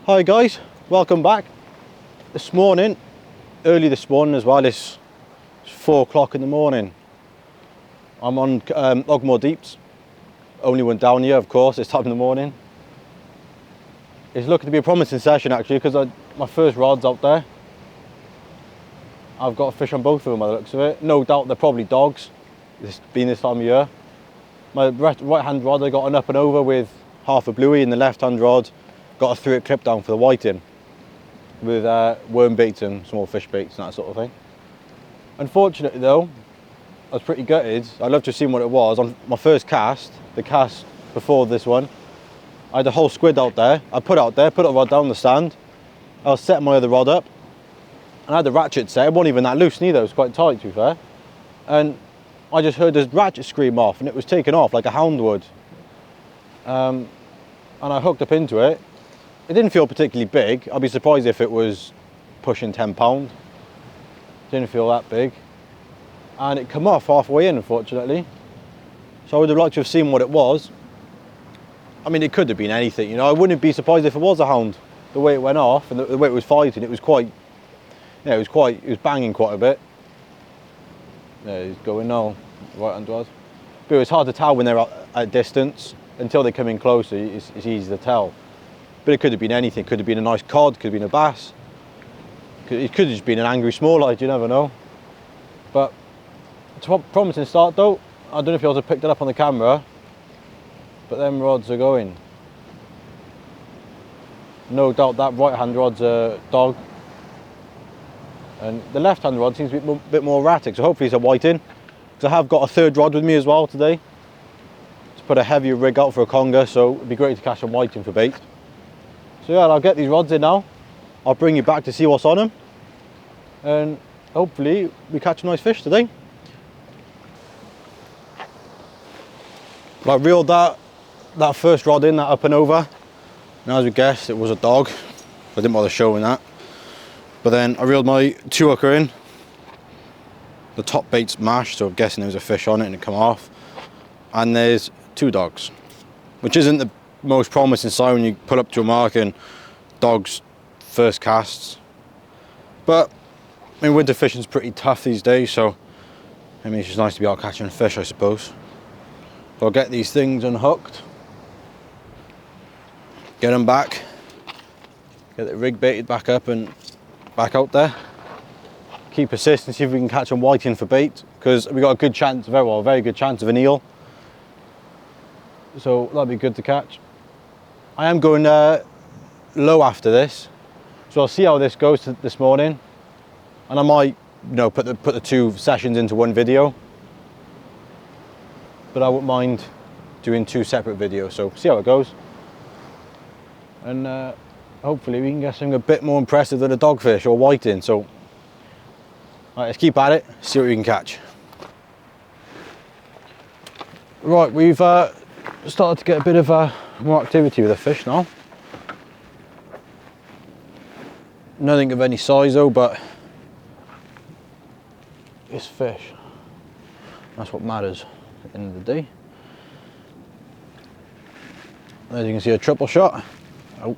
Hi guys, welcome back. This morning, early this morning as well, it's 4 o'clock in the morning. I'm on Ogmore Deeps, only one down here of course, this time in the morning. It's looking to be a promising session actually, because my first rod's out there. I've got a fish on both of them by the looks of it. No doubt they're probably dogs, it's been this time of year. My right hand rod I got an up and over with half a bluey, and the left hand rod got a 3/8 clip down for the whiting with worm baits and small fish baits and that sort of thing. Unfortunately though, I was pretty gutted. I'd love to have seen what it was. On my first cast, the cast before this one, I had a whole squid out there. I put the rod down the stand. I was setting my other rod up and I had the ratchet set. It wasn't even that loose neither, it was quite tight to be fair. And I just heard this ratchet scream off and it was taken off like a hound would. And I hooked up into it. It didn't feel particularly big. I'd be surprised if it was pushing 10 pound. Didn't feel that big. And it come off halfway in, unfortunately. So I would have liked to have seen what it was. I mean, it could have been anything, you know. I wouldn't be surprised if it was a hound. The way it went off and the way it was fighting, it was quite, yeah, it was banging quite a bit. Yeah, he's going now, right hand rod. But it was hard to tell when they're at distance. Until they come in closer, it's easy to tell. But it could have been anything. It could have been a nice cod, could have been a bass. It could have just been an angry smallite, you never know. But it's a promising start though. I don't know if you also picked it up on the camera, but them rods are going. No doubt that right hand rod's a dog. And the left hand rod seems to be a bit more erratic, so hopefully it's a whiting. Because I have got a third rod with me as well today. To put a heavier rig out for a conger, so it'd be great to catch a whiting for bait. So yeah, I'll get these rods in now. I'll bring you back to see what's on them. And hopefully we catch a nice fish today. I reeled that first rod in, that up and over. And as we guessed, it was a dog. I didn't bother showing that. But then I reeled my 2-hooker in. The top bait's mashed, so I'm guessing there was a fish on it and it come off. And there's 2 dogs, which isn't the most promising sign when you pull up to a mark and dogs first casts. But I mean, winter fishing's pretty tough these days, so I mean, it's just nice to be out catching fish, I suppose. So I'll get these things unhooked, get them back, get the rig baited back up and back out there. Keep persisting, see if we can catch them whiting for bait, because we got a good chance, very good chance of an eel. So that'll be good to catch. I am going low after this, so I'll see how this goes this morning, and I might, you know, put the 2 sessions into one video. But I wouldn't mind doing 2 separate videos. So see how it goes, and hopefully we can get something a bit more impressive than a dogfish or whiting. So right, let's keep at it, see what we can catch. Right, we've started to get a bit of more activity with the fish now. Nothing of any size though, but it's fish. That's what matters at the end of the day. As you can see, a triple shot. Oh,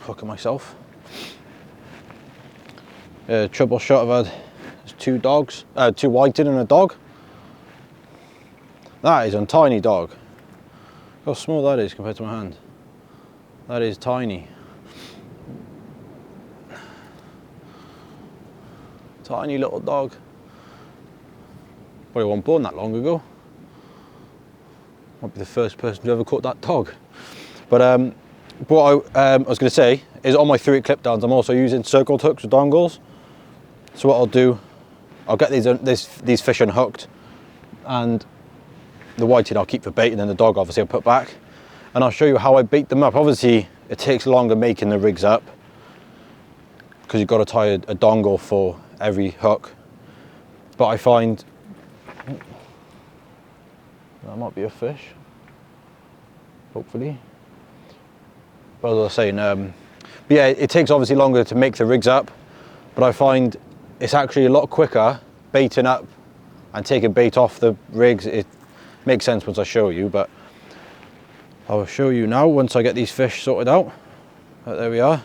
hooking myself. Triple shot. I've had 2 dogs, 2 whiting and a dog. That is a tiny dog. Look how small that is compared to my hand. That is tiny. Tiny little dog. Probably wasn't born that long ago. Might be the first person to ever caught that dog. But what I was going to say is, on my 3/8 clip downs, I'm also using circled hooks with dongles. So what I'll do, I'll get these fish unhooked, and the whiting I'll keep for bait, and then the dog obviously I'll put back. And I'll show you how I bait them up. Obviously it takes longer making the rigs up, because you've got to tie a dongle for every hook. But I find that might be a fish, hopefully. But as I was saying, but yeah, it takes obviously longer to make the rigs up, but I find it's actually a lot quicker baiting up and taking bait off the rigs. It makes sense once I show you, but I'll show you now once I get these fish sorted out. But there we are.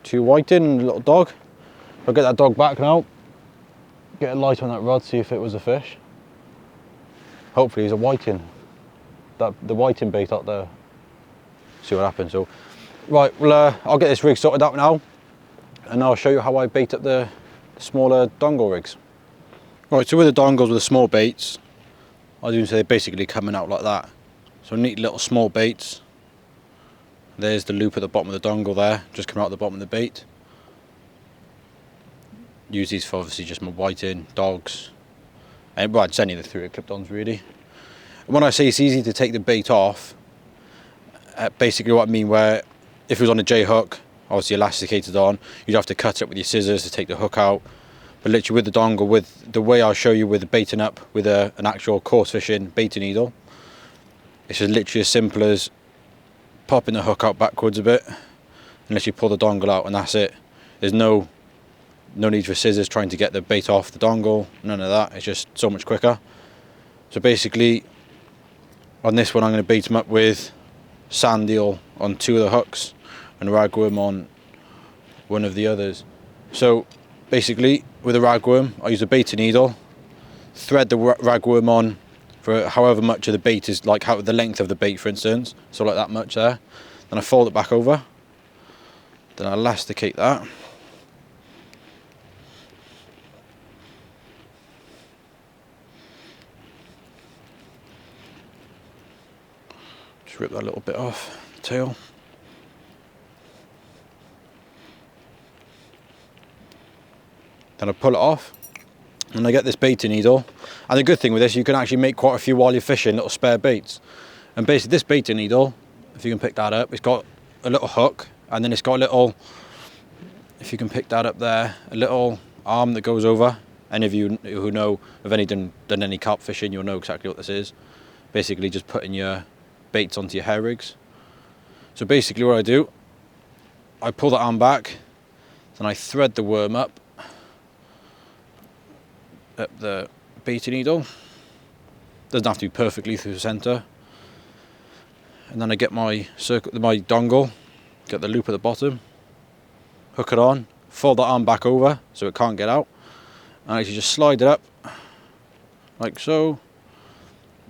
2 whiting and a little dog. I'll get that dog back now. Get a light on that rod, see if it was a fish. Hopefully he's a whiting. The whiting bait out there. See what happens. So, right, well, I'll get this rig sorted out now, and I'll show you how I bait up the smaller dongle rigs. Right, so with the dongles with the small baits, I was going to say they're basically coming out like that. So neat little small baits. There's the loop at the bottom of the dongle there, just coming out the bottom of the bait. Use these for obviously just my whiting, dogs, and well, just any of the 3 clip-ons really. And when I say it's easy to take the bait off, basically what I mean, where if it was on a J hook, obviously elasticated on, you'd have to cut it with your scissors to take the hook out. But literally with the dongle, with the way I'll show you with the baiting up with an actual coarse fishing baiting needle, it's just literally as simple as popping the hook out backwards a bit, unless you pull the dongle out, and that's it. There's no need for scissors trying to get the bait off the dongle, none of that. It's just so much quicker. So basically, on this one I'm going to bait them up with sand eel on 2 of the hooks and ragworm on one of the others. So basically with a ragworm I use a baiting needle, thread the ragworm on for however much of the bait is, like how the length of the bait for instance, so like that much there. Then I fold it back over, then I elasticate that. Just rip that little bit off the tail. Then I pull it off and I get this baiting needle. And the good thing with this, you can actually make quite a few while you're fishing, little spare baits. And basically this baiting needle, if you can pick that up, it's got a little hook, and then it's got a little, if you can pick that up there, a little arm that goes over. Any of you who know, have done any carp fishing, you'll know exactly what this is. Basically just putting your baits onto your hair rigs. So basically what I do, I pull that arm back, then I thread the worm up the baiting needle. Doesn't have to be perfectly through the centre. And then I get my dongle, get the loop at the bottom, hook it on, fold that arm back over so it can't get out, and actually just slide it up like so,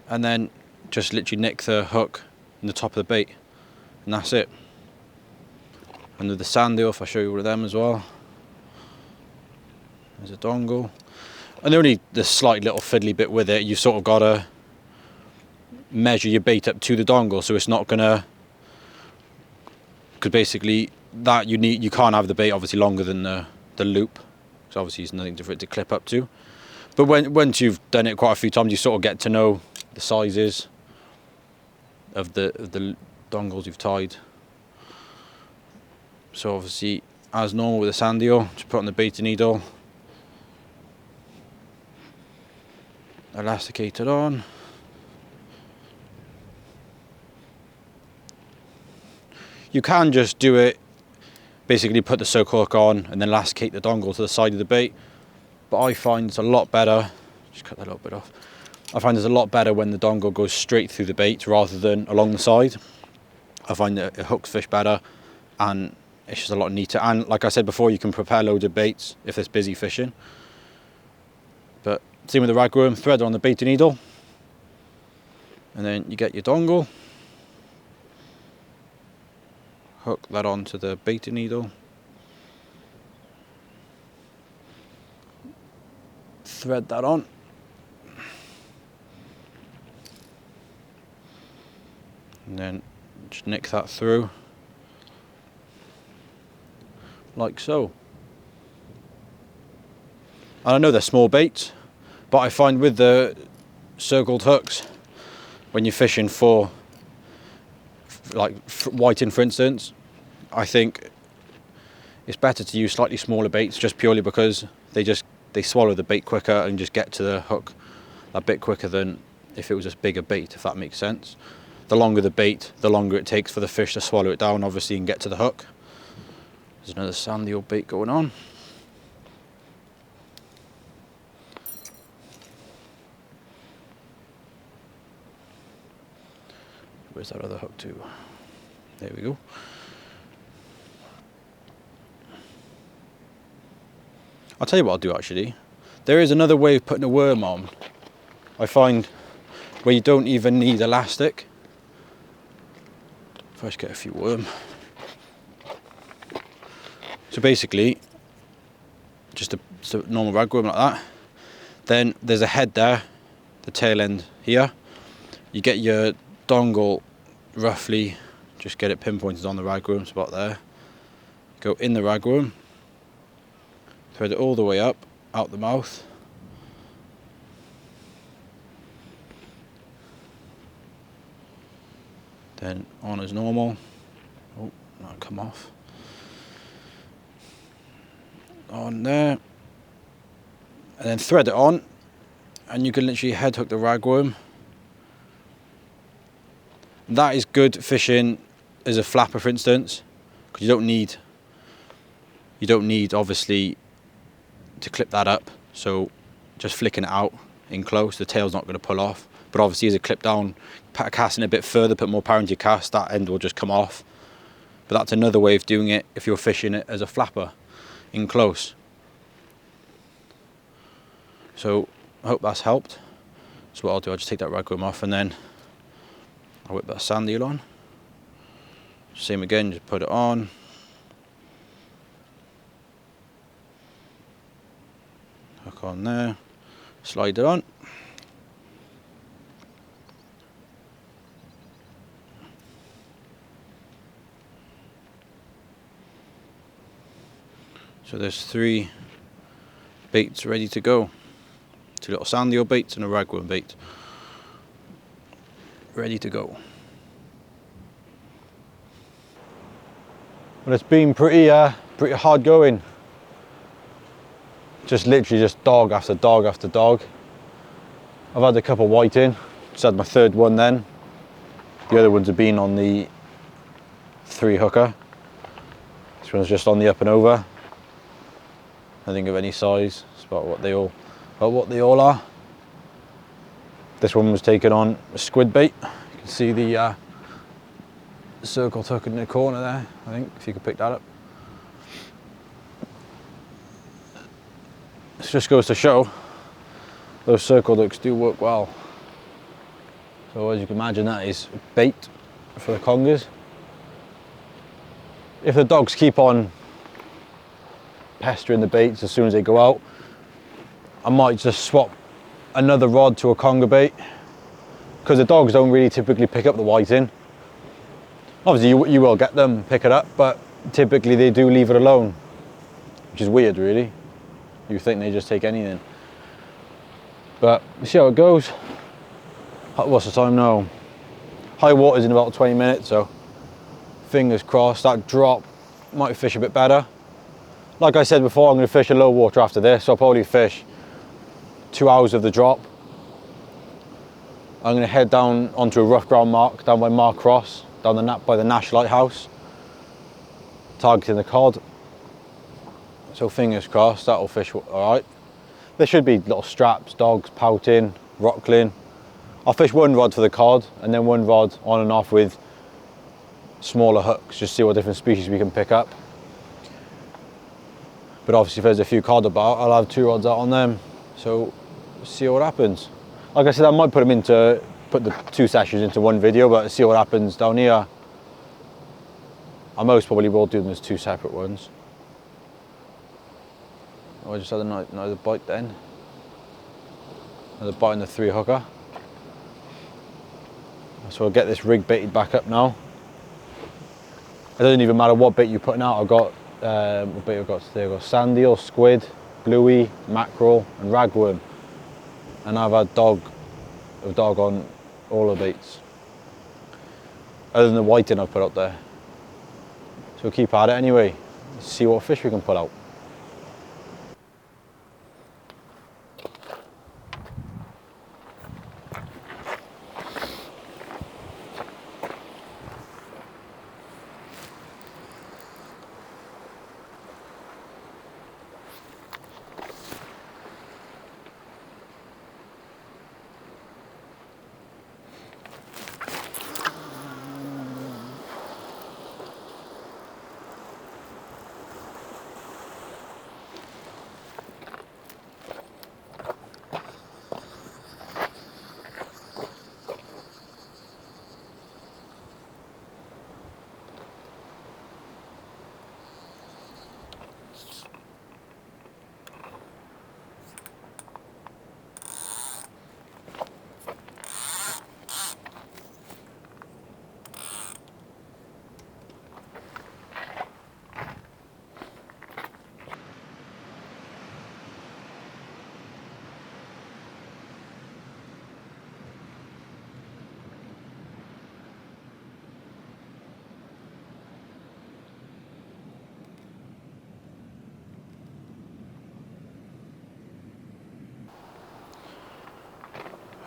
and then just literally nick the hook in the top of the bait, and that's it. And with the sand eel, if I show you one of them as well, there's a dongle. And only the slight little fiddly bit with it, you've sort of got to measure your bait up to the dongle, so it's not gonna, because basically that you can't have the bait obviously longer than the loop, so obviously there's nothing for it to clip up to. But once you've done it quite a few times, you sort of get to know the sizes of the dongles you've tied. So obviously, as normal with the sand eel, just put on the baiting needle, elasticate it on. You can just do it, basically put the circle hook on and then elasticate the dongle to the side of the bait. But I find it's a lot better, just cut that a little bit off. I find it's a lot better when the dongle goes straight through the bait rather than along the side. I find that it hooks fish better and it's just a lot neater. And like I said before, you can prepare loads of baits if there's busy fishing. But same with the ragworm, thread on the baiting needle, and then you get your dongle, hook that onto the baiting needle, thread that on, and then just nick that through like so. And I know they're small baits, but I find with the circled hooks, when you're fishing for like whiting for instance, I think it's better to use slightly smaller baits just purely because they swallow the bait quicker and just get to the hook a bit quicker than if it was a bigger bait, if that makes sense. The longer the bait, the longer it takes for the fish to swallow it down obviously and get to the hook. There's another sand eel bait going on. Where's that other hook to? There we go. I'll tell you what I'll do actually. There is another way of putting a worm on, I find, where you don't even need elastic. If I just get a few worm. So basically, just a normal ragworm like that. Then there's a head there, the tail end here. You get your dongle roughly, just get it pinpointed on the ragworm, it's about there. Go in the ragworm, thread it all the way up, out the mouth. Then on as normal. Oh, that'll come off. On there. And then thread it on, and you can literally head hook the ragworm. That is good fishing as a flapper, for instance, because you don't need obviously to clip that up. So just flicking it out in close, the tail's not going to pull off. But obviously as it clip down, casting it a bit further, put more power into your cast, that end will just come off. But that's another way of doing it if you're fishing it as a flapper in close. So I hope that's helped. So what I'll do, I'll just take that ragworm off and then I'll whip that sand eel on. Same again, just put it on. Hook on there, slide it on. So there's 3 baits ready to go. 2 little sand eel baits and a ragworm bait. Ready to go. Well, it's been pretty hard going. Just literally just dog after dog after dog. I've had a couple whiting. Just had my 3rd one then. The other ones have been on the 3 hooker. This one's just on the up and over. Nothing of any size. It's about what they all are. This one was taken on a squid bait. You can see the circle hook in the corner there, I think, if you could pick that up. This just goes to show those circle hooks do work well. So as you can imagine, that is bait for the congers. If the dogs keep on pestering the baits as soon as they go out, I might just swap another rod to a conger bait, because the dogs don't really typically pick up the whiting. Obviously you will get them pick it up, but typically they do leave it alone, which is weird really. You think they just take anything, but we'll see how it goes. What's the time now? High water's in about 20 minutes, so fingers crossed that drop might fish a bit better. Like I said before, I'm going to fish a low water after this, so I'll probably fish 2 hours of the drop. I'm going to head down onto a rough ground mark down by Mark Cross, down by the Nash Lighthouse, targeting the cod. So fingers crossed that'll fish alright. There should be little straps, dogs, pouting, rockling. I'll fish 1 rod for the cod and then 1 rod on and off with smaller hooks, just see what different species we can pick up. But obviously if there's a few cod about, I'll have 2 rods out on them. So see what happens. Like I said, I might put the 2 sessions into 1 video, but see what happens down here. I most probably will do them as 2 separate ones. Oh, I just had another bite then. Another bite in the 3 hooker. So I'll get this rig baited back up now. It doesn't even matter what bait you're putting out. I've got what bait I've got today. I've got sand eel, squid, bluey, mackerel and ragworm. And I've had dog on all the baits. Other than the whiting I've put up there. So we'll keep at it anyway. See what fish we can pull out.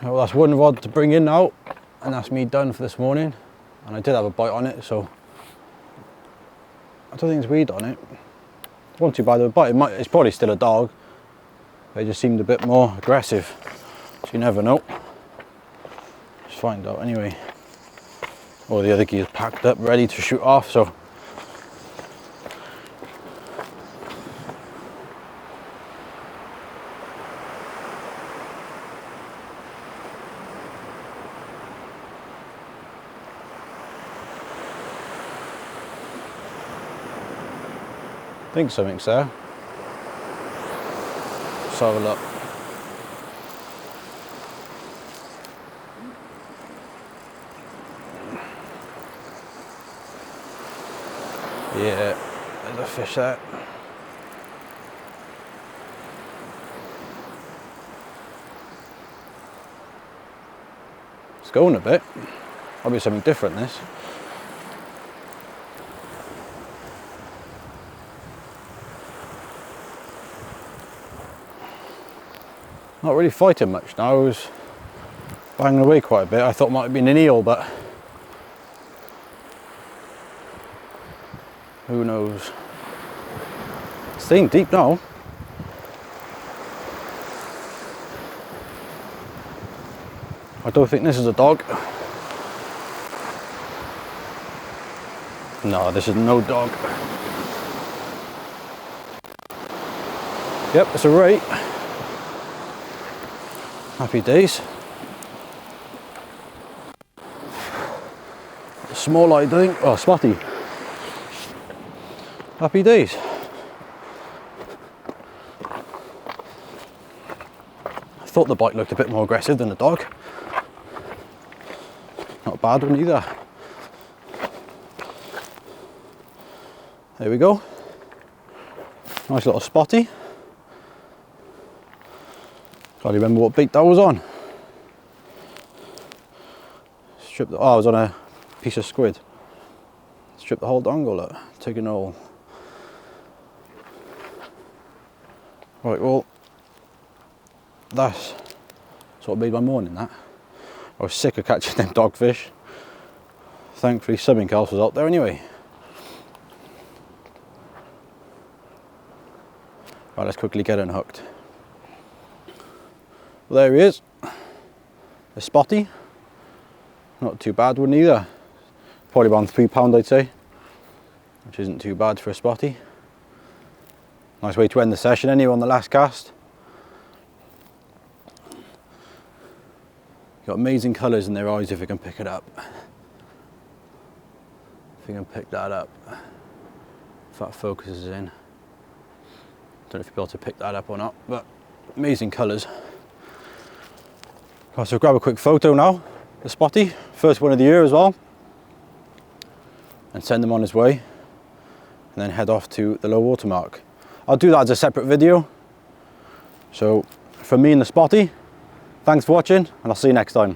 Well, that's one rod to bring in now, and that's me done for this morning. And I did have a bite on it, so I don't think it's weed on it. It wasn't too bad of a bite. It's probably still a dog. They just seemed a bit more aggressive, so you never know. Let's find out anyway. All the other gear's packed up, ready to shoot off, so I think something's there. Let's have a look. Yeah, there's a fish there. It's going a bit. Might be something different this. Not really fighting much now. I was banging away quite a bit. I thought it might have been an eel, but who knows. Staying deep now. I don't think this is a dog. No, this is no dog. Yep, it's a ray. Happy days. Small eyed, I think. Oh, spotty. Happy days. I thought the bite looked a bit more aggressive than the dog. Not a bad one either. There we go. Nice little spotty. Can't remember what bait that was on. Stripped. Oh, I was on a piece of squid. Strip the whole dongle, look. Taking all. Right, well, that's sort of made my morning, that. I was sick of catching them dogfish. Thankfully something else was out there anyway. Right, let's quickly get unhooked. Well, there he is. A spotty. Not too bad one either. Probably around £3 I'd say, which isn't too bad for a spotty. Nice way to end the session anyway on the last cast. Got amazing colours in their eyes if you can pick it up. If you can pick that up. If that focuses in. Don't know if you'll be able to pick that up or not, but amazing colours. So grab a quick photo now, the spotty, first one of the year as well, and send them on his way, and then head off to the low water mark. I'll do that as a separate video. So from me and the spotty, thanks for watching, and I'll see you next time.